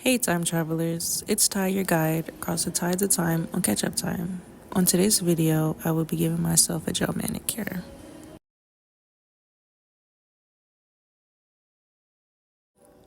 Hey Time Travelers, it's Ty, your guide across the tides of time on catch up time. On today's video, I will be giving myself a gel manicure.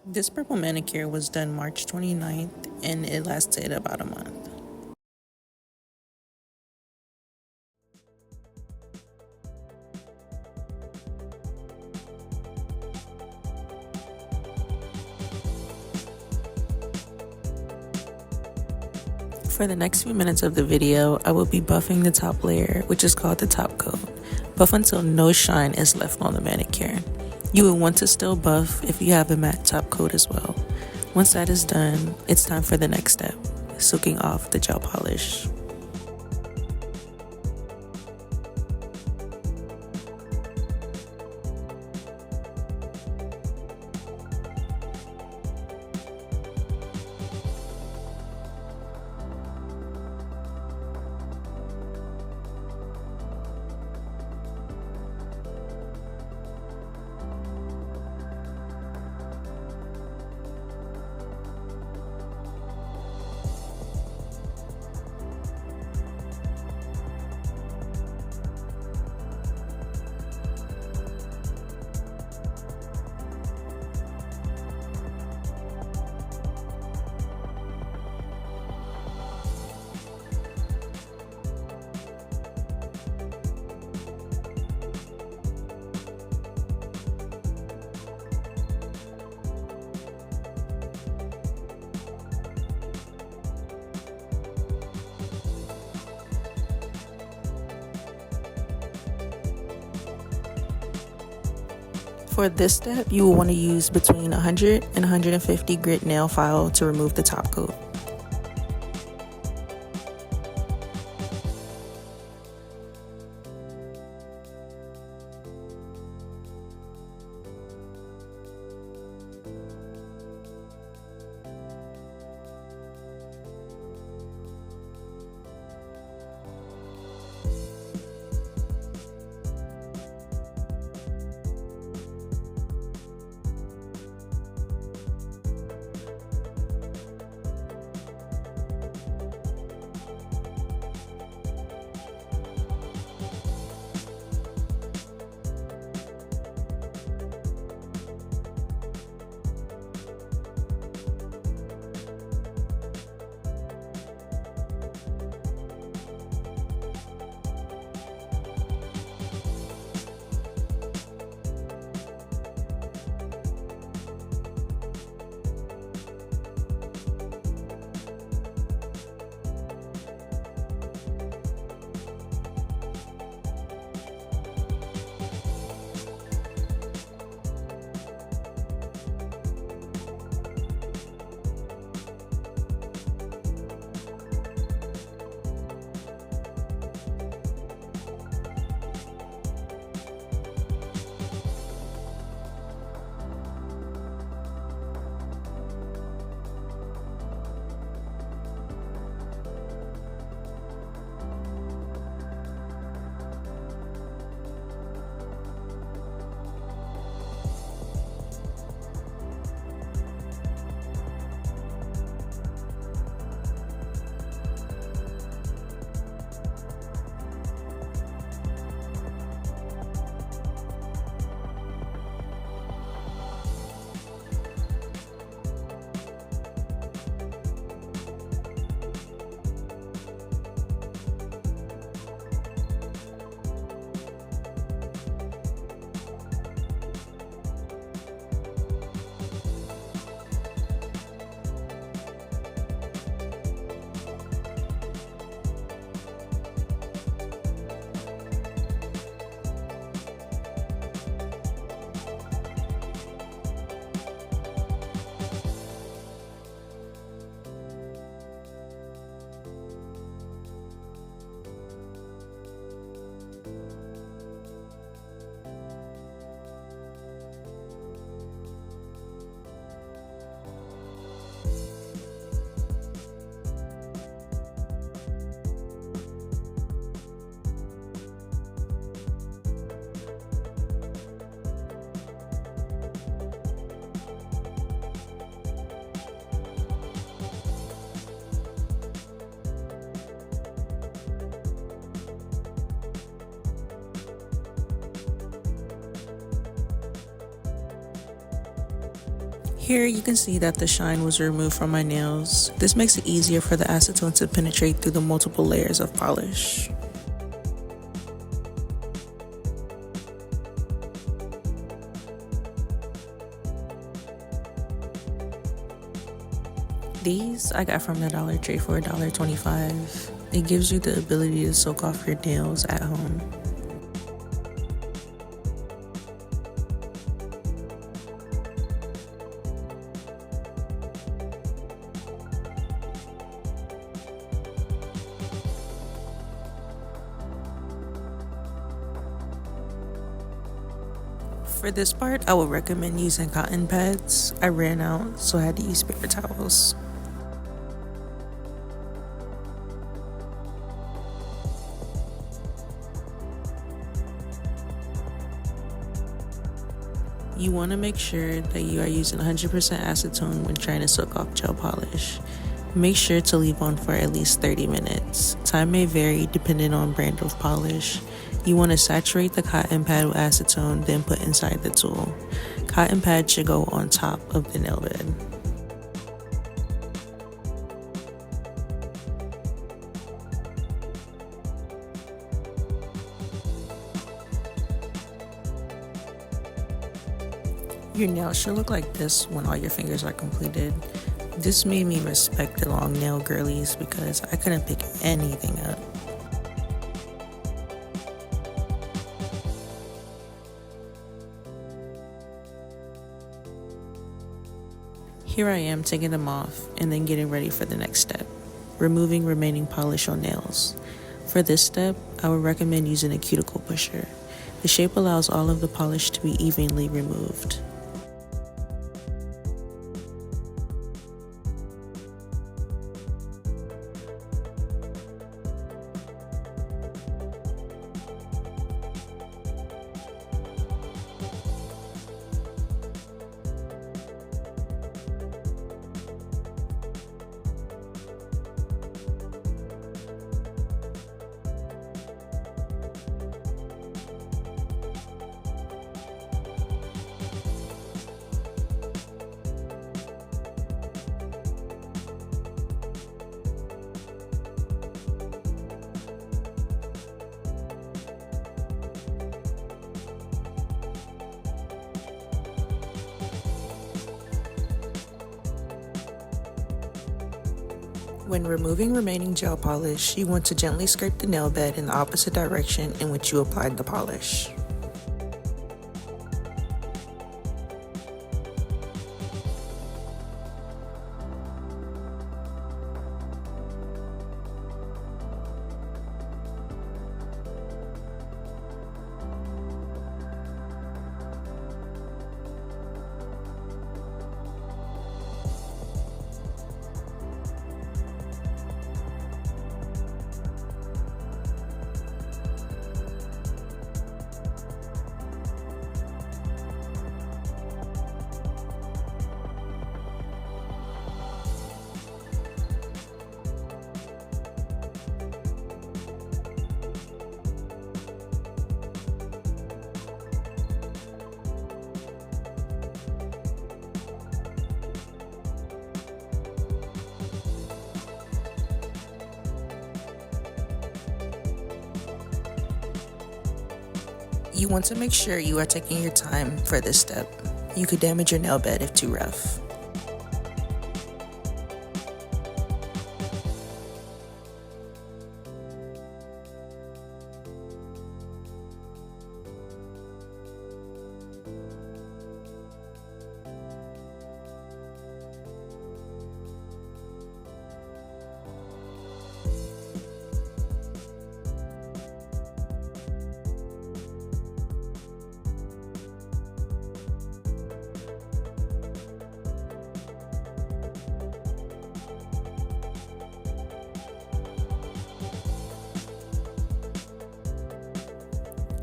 This purple manicure was done March 29th and it lasted about a month. For the next few minutes of the video, I will be buffing the top layer, which is called the top coat. Buff until no shine is left on the manicure. You will want to still buff if you have a matte top coat as well. Once that is done, it's time for the next step, soaking off the gel polish. For this step, you will want to use between 100 and 150 grit nail file to remove the top coat. Here you can see that the shine was removed from my nails. This makes it easier for the acetone to penetrate through the multiple layers of polish. These I got from the Dollar Tree for $1.25. It gives you the ability to soak off your nails at home. For this part, I would recommend using cotton pads. I ran out, so I had to use paper towels. You want to make sure that you are using 100% acetone when trying to soak off gel polish. Make sure to leave on for at least 30 minutes. Time may vary depending on brand of polish. You want to saturate the cotton pad with acetone, then put inside the tool. Cotton pad should go on top of the nail bed. Your nails should look like this when all your fingers are completed. This made me respect the long nail girlies because I couldn't pick anything up. Here I am taking them off and then getting ready for the next step, removing remaining polish on nails. For this step, I would recommend using a cuticle pusher. The shape allows all of the polish to be evenly removed. When removing remaining gel polish, you want to gently scrape the nail bed in the opposite direction in which you applied the polish. You want to make sure you are taking your time for this step. You could damage your nail bed if too rough.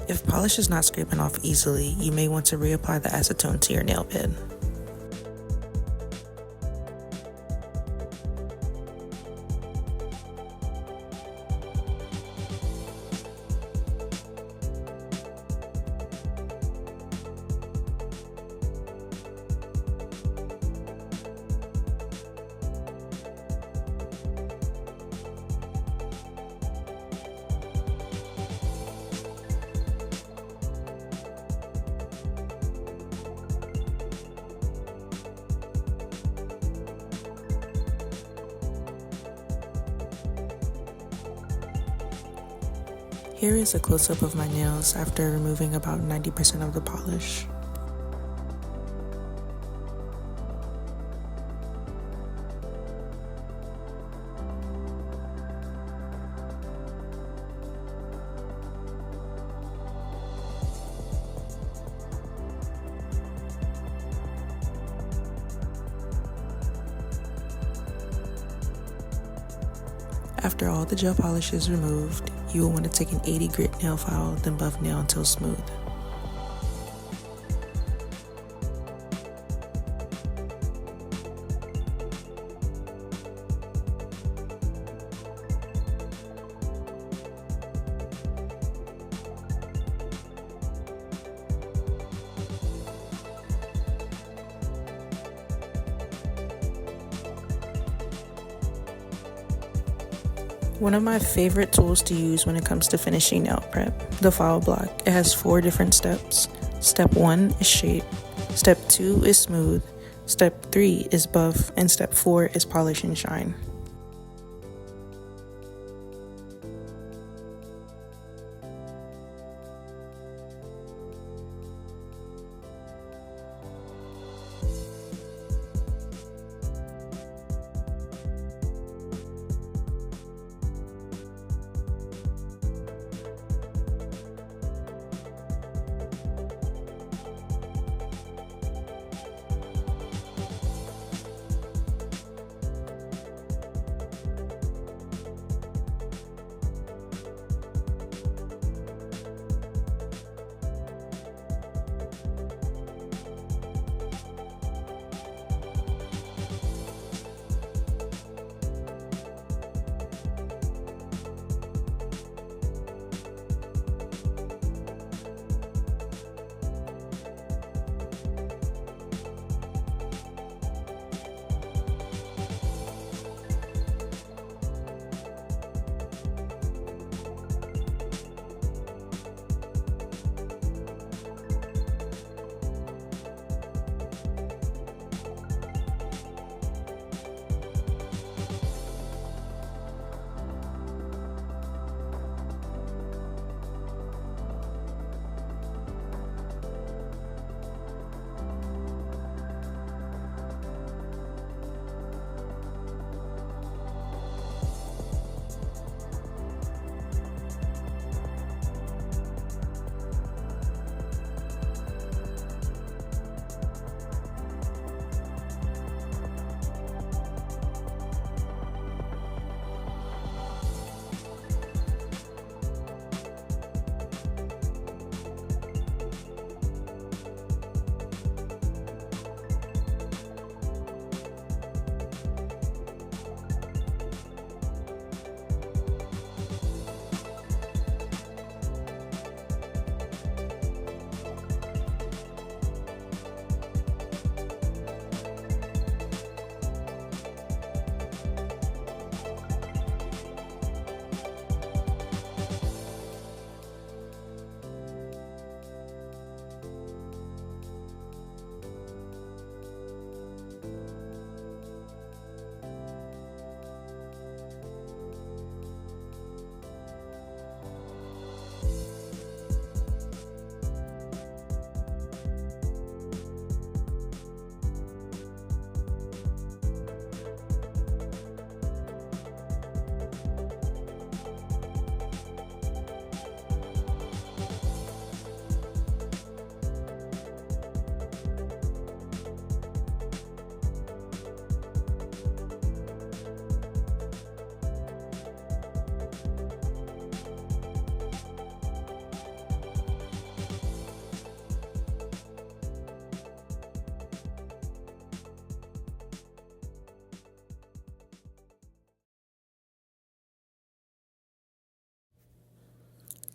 If polish is not scraping off easily, you may want to reapply the acetone to your nail bed. Here is a close-up of my nails after removing about 90% of the polish. After all the gel polish is removed, you will want to take an 80 grit nail file, then buff nail until smooth. One of my favorite tools to use when it comes to finishing nail prep, the file block. It has 4 different steps. Step 1 is shape, step 2 is smooth, step 3 is buff, and step 4 is polish and shine.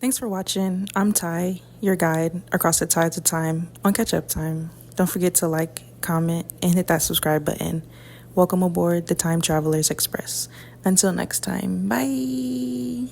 Thanks for watching. I'm Ty, your guide across the tides of time on Catch Up Time. Don't forget to like, comment, and hit that subscribe button. Welcome aboard the Tyme Travelers Express. Until next time, bye.